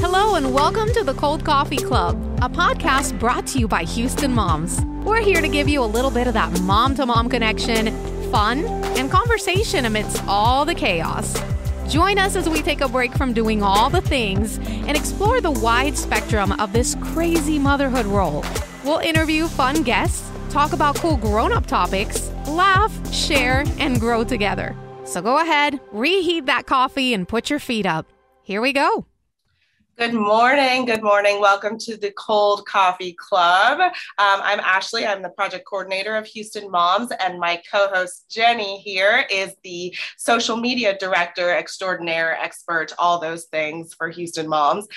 Hello and welcome to the Cold Coffee Club, a podcast brought to you by Houston Moms. We're here to give you a little bit of that mom-to-mom connection, fun, and conversation amidst all the chaos. Join us as we take a break from doing all the things and explore the wide spectrum of this crazy motherhood role. We'll interview fun guests, talk about cool grown-up topics, laugh, share, and grow together. So go ahead, reheat that coffee and put your feet up. Here we go. Good morning. Good morning. Welcome to the Cold Coffee Club. I'm Ashley. I'm the project coordinator of Houston Moms, and my co-host Jenny here is the social media director extraordinaire, expert, all those things for Houston Moms.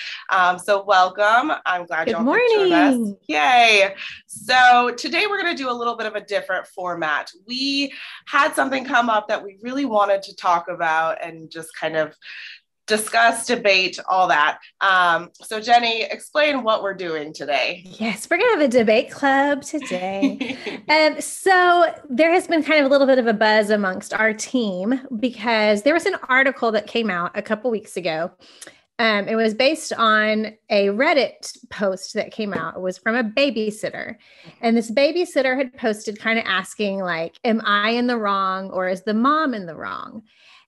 So welcome. I'm glad y'all could join us. Yay. So today we're going to do a little bit of a different format. We had something come up that we really wanted to talk about and just kind of discuss, debate, all that. So Jenny, explain what we're doing today. Yes, we're going to have a debate club today. So there has been kind of a little bit of a buzz amongst our team because there was an article that came out a couple weeks ago. It was based on a Reddit post that came out. It was from a babysitter. And this babysitter had posted kind of asking like, am I in the wrong or is the mom in the wrong?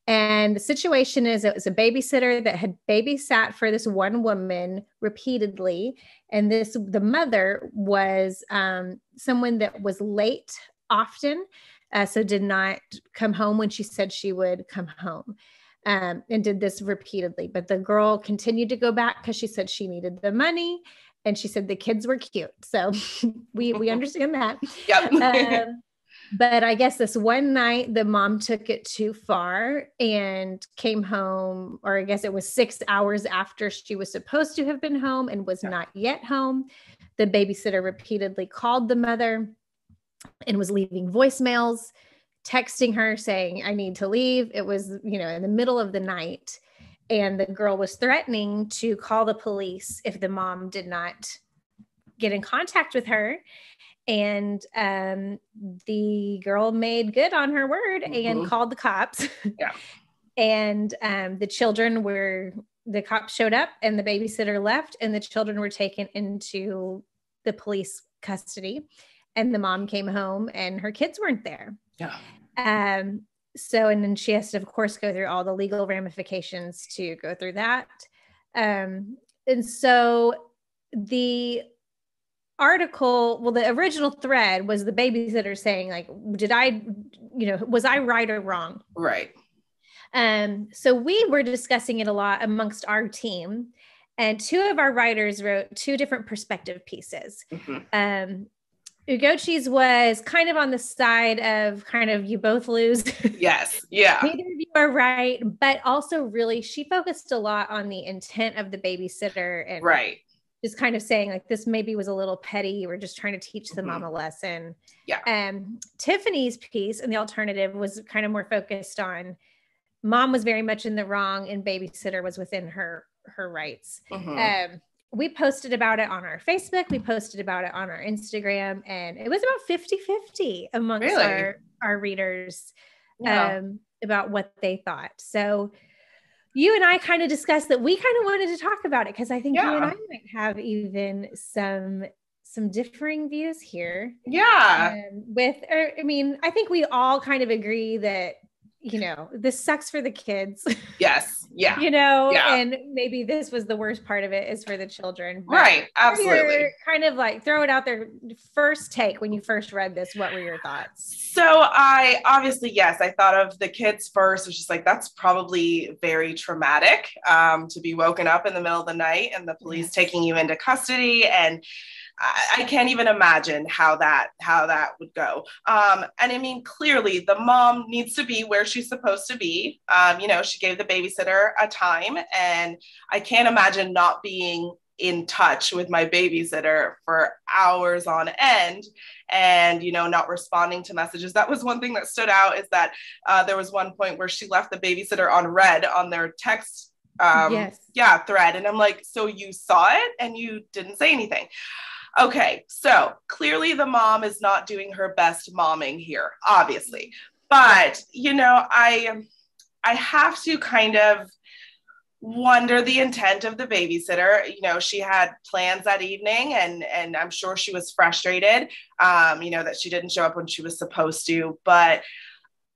And the situation is it was a babysitter that had babysat for this one woman repeatedly. And the mother was someone that was late often, so did not come home when she said she would come home, and did this repeatedly. But the girl continued to go back because she said she needed the money. And she said the kids were cute. So we understand that. Yep. But I guess this one night, the mom took it too far and came home, or I guess it was 6 hours after she was supposed to have been home and was not yet home. The babysitter repeatedly called the mother and was leaving voicemails, texting her saying, I need to leave. It was, in the middle of the night. And the girl was threatening to call the police if the mom did not get in contact with her. And the girl made good on her word and called the cops. Yeah. And the cops showed up and the babysitter left and the children were taken into the police custody. And the mom came home and her kids weren't there. Yeah. And then she has to, of course, go through all the legal ramifications to go through that. And so the article, the original thread was the babysitter saying like, was I right or wrong? Right. So we were discussing it a lot amongst our team, and two of our writers wrote two different perspective pieces. Ugochi's was kind of on the side of kind of you both lose. Yes. Yeah. Neither of you are right, but also really she focused a lot on the intent of the babysitter and right. Just kind of saying like, this maybe was a little petty. We're just trying to teach the mom a lesson. Yeah. Tiffany's piece and the alternative was kind of more focused on mom was very much in the wrong and babysitter was within her rights. We posted about it on our Facebook. We posted about it on our Instagram, and it was about 50-50 amongst our readers about what they thought. So you and I kind of discussed that we kind of wanted to talk about it because I think you and I might have even some differing views here. Yeah. I think we all kind of agree that, this sucks for the kids. Yes. Yeah. And maybe this was the worst part of it is for the children. Right. Absolutely. Kind of like throw it out there. First take when you first read this, what were your thoughts? So I thought of the kids first. It was just like, that's probably very traumatic to be woken up in the middle of the night and the police taking you into custody. And I can't even imagine how that would go. And I mean, clearly the mom needs to be where she's supposed to be. She gave the babysitter a time, and I can't imagine not being in touch with my babysitter for hours on end and, not responding to messages. That was one thing that stood out, is that there was one point where she left the babysitter on read on their text thread. And I'm like, so you saw it and you didn't say anything. Okay, so clearly the mom is not doing her best momming here, obviously. But, I have to kind of wonder the intent of the babysitter. You know, she had plans that evening, and I'm sure she was frustrated, you know, that she didn't show up when she was supposed to. But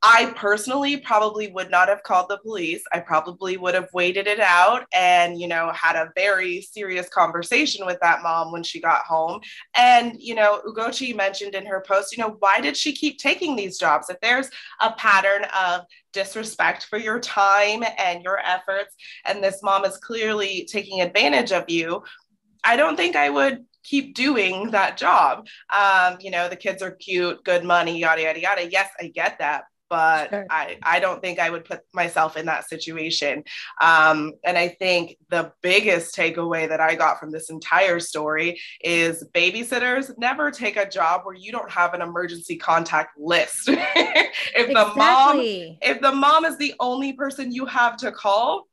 I personally probably would not have called the police. I probably would have waited it out and, you know, had a very serious conversation with that mom when she got home. And, you know, Ugochi mentioned in her post, you know, why did she keep taking these jobs? If there's a pattern of disrespect for your time and your efforts, and this mom is clearly taking advantage of you, I don't think I would keep doing that job. You know, the kids are cute, good money, yada, yada, yada. Yes, I get that. But Sure. I don't think I would put myself in that situation. And I think the biggest takeaway that I got from this entire story is babysitters never take a job where you don't have an emergency contact list. If the mom is the only person you have to call,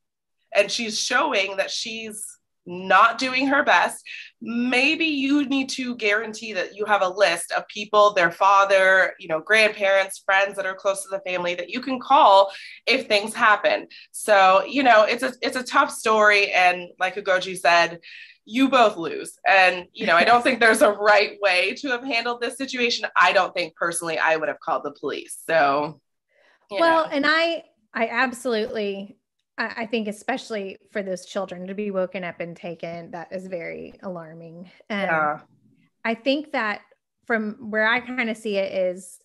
and she's showing that she's not doing her best, maybe you need to guarantee that you have a list of people, their father, you know, grandparents, friends that are close to the family that you can call if things happen. So, you know, it's a tough story. And like Ugoji said, you both lose. And, you know, I don't think there's a right way to have handled this situation. I don't think personally I would have called the police. So, well, and I absolutely, I think especially for those children to be woken up and taken, that is very alarming. Yeah. I think that from where I kind of see it is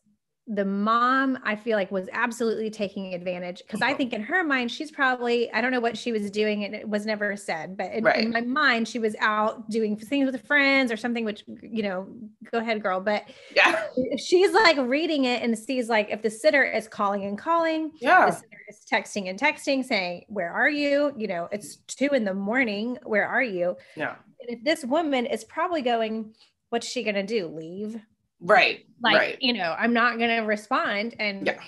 the mom, I feel like, was absolutely taking advantage, because I think in her mind, she's probably, I don't know what she was doing, and it was never said, but in my mind, she was out doing things with friends or something, which, you know, go ahead, girl. But yeah, she's like reading it and sees, like, if the sitter is calling and calling, yeah, the sitter is texting and texting saying, where are you? You know, it's 2 a.m. Where are you? yeah. And if this woman is probably going, what's she going to do? Leave? Right. Like, right. you know, I'm not going to respond. And yeah.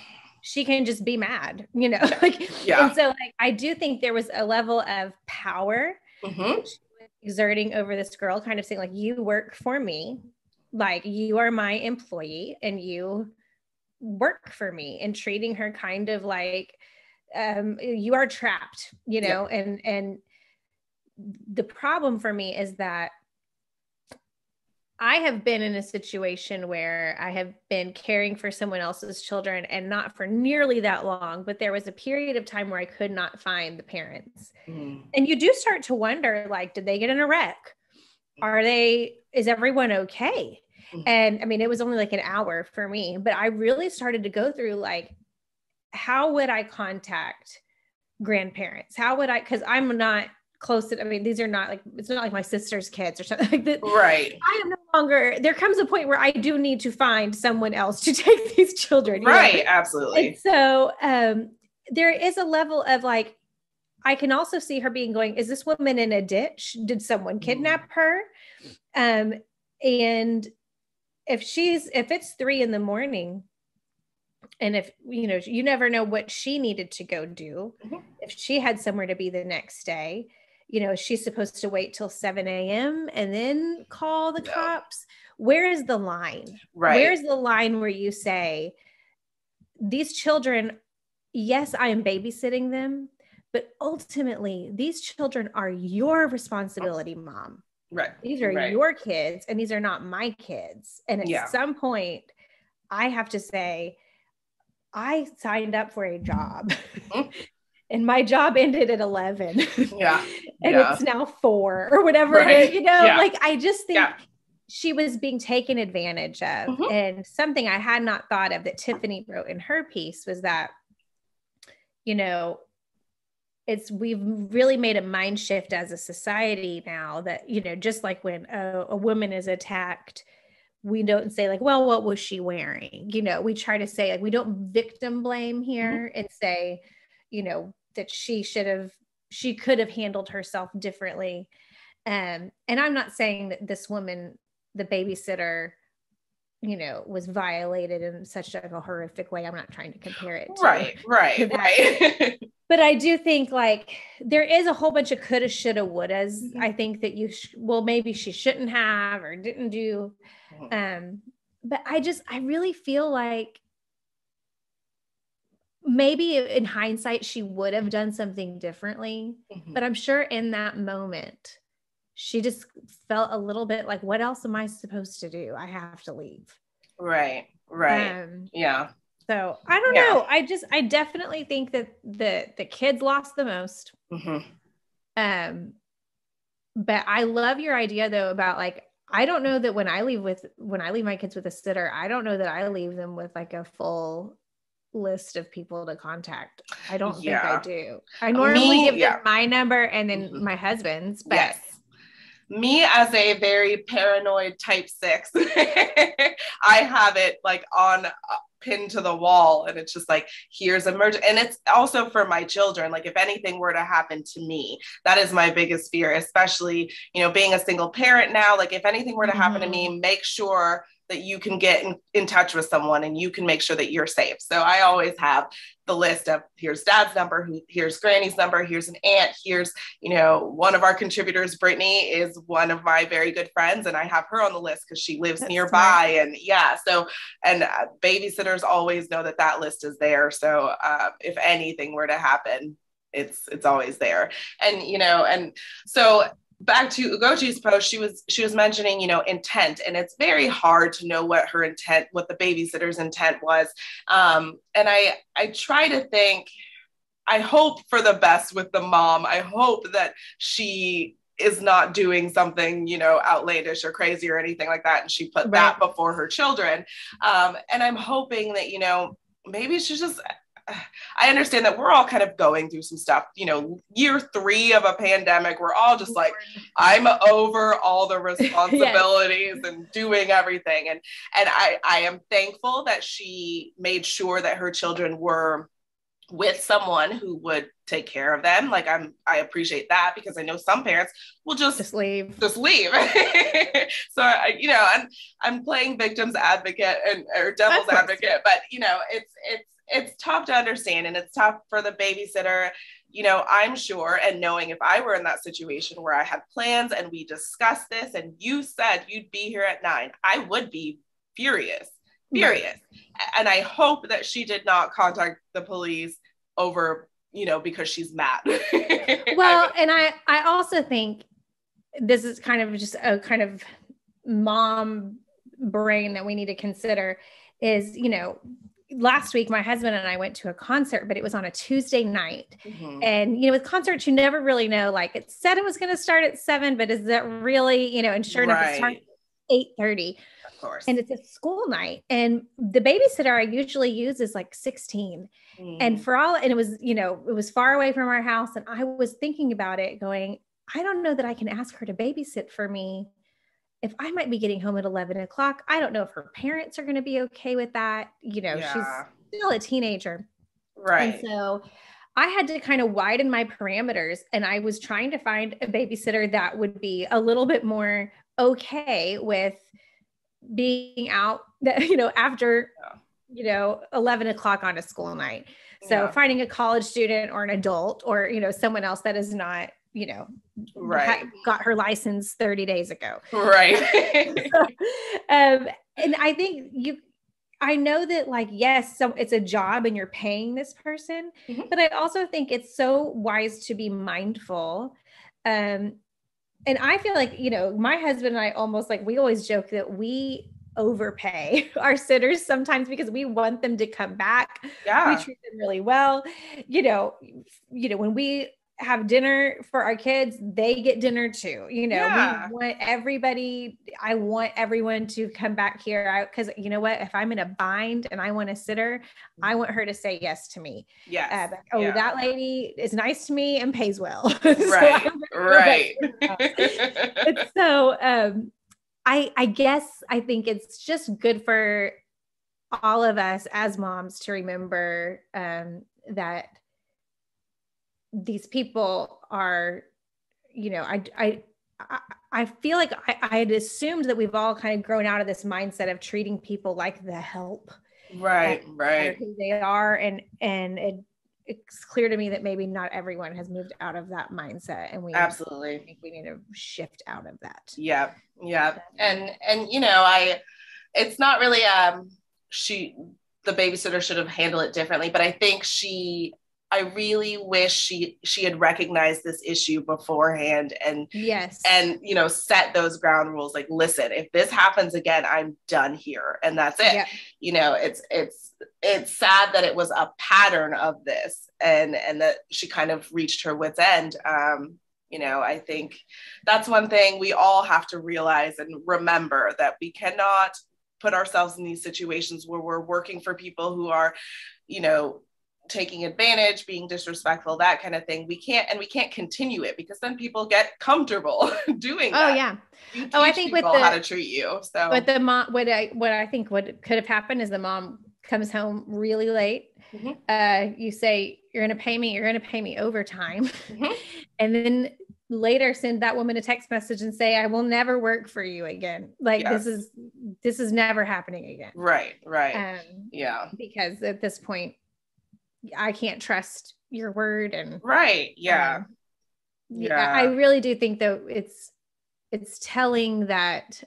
she can just be mad, you know, Yeah. like, yeah. And so, like, I do think there was a level of power exerting over this girl, kind of saying, like, you work for me, like, you are my employee and you work for me, and treating her kind of like, you are trapped, you know. And the problem for me is that I have been in a situation where I have been caring for someone else's children, and not for nearly that long, but there was a period of time where I could not find the parents. And you do start to wonder, like, did they get in a wreck? Is everyone okay? And I mean, it was only like an hour for me, but I really started to go through, like, how would I contact grandparents? How would I, because I'm not close to, I mean, these are not like, it's not like my sister's kids or something like that. Right. I am no longer, there comes a point where I do need to find someone else to take these children. Right. You know? Absolutely. And so there is a level of, like, I can also see her being going, is this woman in a ditch? Did someone kidnap her? And if it's 3 a.m, and if, you know, you never know what she needed to go do, if she had somewhere to be the next day, you know, she's supposed to wait till 7 a.m. and then call the cops. Where is the line? Right. Where's the line where you say, these children, yes, I am babysitting them, but ultimately these children are your responsibility, mom. Right. These are your kids, and these are not my kids. And at some point I have to say, I signed up for a job and my job ended at 11. And it's now 4 or whatever it is, you know, like, I just think she was being taken advantage of. And something I had not thought of that Tiffany wrote in her piece was that, you know, we've really made a mind shift as a society now that, you know, just like when a woman is attacked, we don't say, like, well, what was she wearing? You know, we try to say, like, we don't victim blame here and say, you know, that she could have handled herself differently. And I'm not saying that this woman, the babysitter, you know, was violated in such a horrific way. I'm not trying to compare it to right. But I do think, like, there is a whole bunch of coulda, shoulda, wouldas. I think that maybe she shouldn't have or didn't do. But I really feel like maybe in hindsight, she would have done something differently, Mm-hmm. but I'm sure in that moment, she just felt a little bit like, what else am I supposed to do? I have to leave. Right. Yeah. So I don't know. I definitely think that the kids lost the most. Mm-hmm. But I love your idea though about like, I don't know that when I leave my kids with a sitter, I don't know that I leave them with like a full list of people to contact. I don't think I do. I normally give them my number and then my husband's, but yes. Me as a very paranoid type 6, I have it like on pinned to the wall, and it's just like, here's emergent. And it's also for my children. Like if anything were to happen to me, that is my biggest fear, especially, being a single parent now. Like if anything were to happen to me, make sure that you can get in touch with someone and you can make sure that you're safe. So I always have the list of here's dad's number, here's granny's number, here's an aunt, here's, one of our contributors, Brittany, is one of my very good friends, and I have her on the list because she lives nearby. Smart. And babysitters always know that list is there. So if anything were to happen, it's always there. And so back to Ugochi's post, she was mentioning, intent, and it's very hard to know what the babysitter's intent was. And I try to think, I hope for the best with the mom. I hope that she is not doing something, outlandish or crazy or anything like that. And she put that before her children. And I'm hoping that, maybe she's just, I understand that we're all kind of going through some stuff, year 3 of a pandemic. We're all just like, I'm over all the responsibilities and doing everything. And I am thankful that she made sure that her children were with someone who would take care of them. Like I appreciate that, because I know some parents will just leave. So, I'm playing victim's advocate or devil's advocate, but it's tough to understand, and it's tough for the babysitter. I'm sure, and knowing if I were in that situation where I had plans and we discussed this and you said you'd be here at 9, I would be furious. And I hope that she did not contact the police over, because she's mad. Well, and I also think this is kind of just a kind of mom brain that we need to consider is, last week, my husband and I went to a concert, but it was on a Tuesday night. Mm-hmm. And, with concerts, you never really know, like it said it was going to start at 7, but is that really, and sure enough, it started at 8:30. Of course. And it's a school night. And the babysitter I usually use is like 16. Mm. And it was, it was far away from our house. And I was thinking about it going, I don't know that I can ask her to babysit for me if I might be getting home at 11 o'clock. I don't know if her parents are going to be okay with that. She's still a teenager. Right. And so I had to kind of widen my parameters, and I was trying to find a babysitter that would be a little bit more okay with being out, after, 11 o'clock on a school night. So finding a college student or an adult or, someone else that is not, got her license 30 days ago. Right. And I think I know that like, yes, so it's a job and you're paying this person, but I also think it's so wise to be mindful. And I feel like, my husband and I almost like, we always joke that we overpay our sitters sometimes because we want them to come back. Yeah. We treat them really well. When we have dinner for our kids, they get dinner too. We want I want everyone to come back here. Because you know what, if I'm in a bind and I want a sitter, I want her to say yes to me. Yes. That lady is nice to me and pays well. Right. Right. So, I guess I think it's just good for all of us as moms to remember that these people are, I feel like I had assumed that we've all kind of grown out of this mindset of treating people like the help, right, who they are, and it's clear to me that maybe not everyone has moved out of that mindset, and absolutely think we need to shift out of that. Yeah, and it's not really the babysitter should have handled it differently, but I think I really wish she had recognized this issue beforehand and yes, and set those ground rules. Like, listen, if this happens again, I'm done here, and that's it. Yep. It's sad that it was a pattern of this, and that she kind of reached her wit's end. I think that's one thing we all have to realize and remember, that we cannot put ourselves in these situations where we're working for people who are, taking advantage, being disrespectful, that kind of thing. We can't continue it, because then people get comfortable doing that. Oh yeah. I think people how to treat you. So, but the mom, what I think what could have happened is the mom comes home really late. Mm-hmm. You say, you're going to pay me overtime. Mm-hmm. And then later send that woman a text message and say, I will never work for you again. Like, yes. This is never happening again. Right. Yeah. Because at this point, I can't trust your word. And right. Yeah. I really do think, though, it's telling that,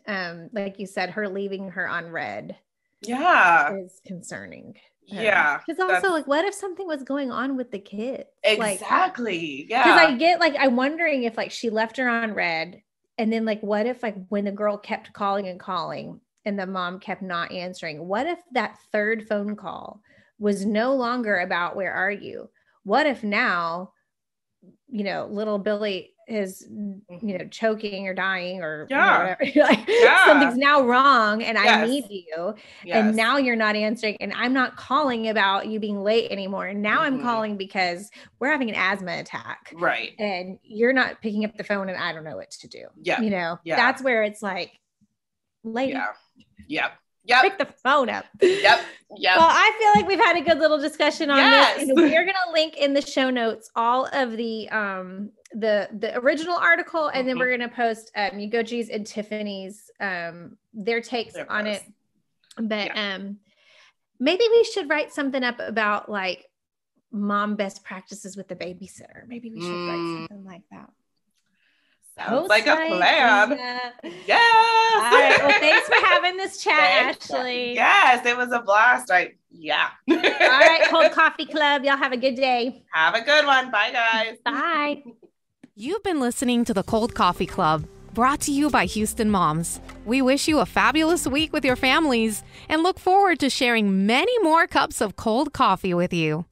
like you said, her leaving her unread. Yeah. Is concerning. Yeah. Because also, like, what if something was going on with the kid? Exactly. Yeah. Because I get, like, I'm wondering if, like, she left her on red, and then, like, what if, like, when the girl kept calling and calling and the mom kept not answering, what if that third phone call was no longer about where are you? What if now, little Billy is, choking or dying or whatever. Something's now wrong and I need you. Yes. And now you're not answering, and I'm not calling about you being late anymore. And now I'm calling because we're having an asthma attack. Right. And you're not picking up the phone and I don't know what to do. Yeah. That's where it's like, lady. Yep. Pick the phone up. Yep. Well, I feel like we've had a good little discussion on this. And we're going to link in the show notes all of the original article, and then we're going to post Yugoji's and Tiffany's their takes on it. But maybe we should write something up about, like, mom best practices with the babysitter. Maybe we should write something like that. Sounds like a plan. Yes. All right. Well, thanks for having this chat, Ashley. Yes, it was a blast. All right. Cold Coffee Club. Y'all have a good day. Have a good one. Bye, guys. Bye. You've been listening to the Cold Coffee Club, brought to you by Houston Moms. We wish you a fabulous week with your families and look forward to sharing many more cups of cold coffee with you.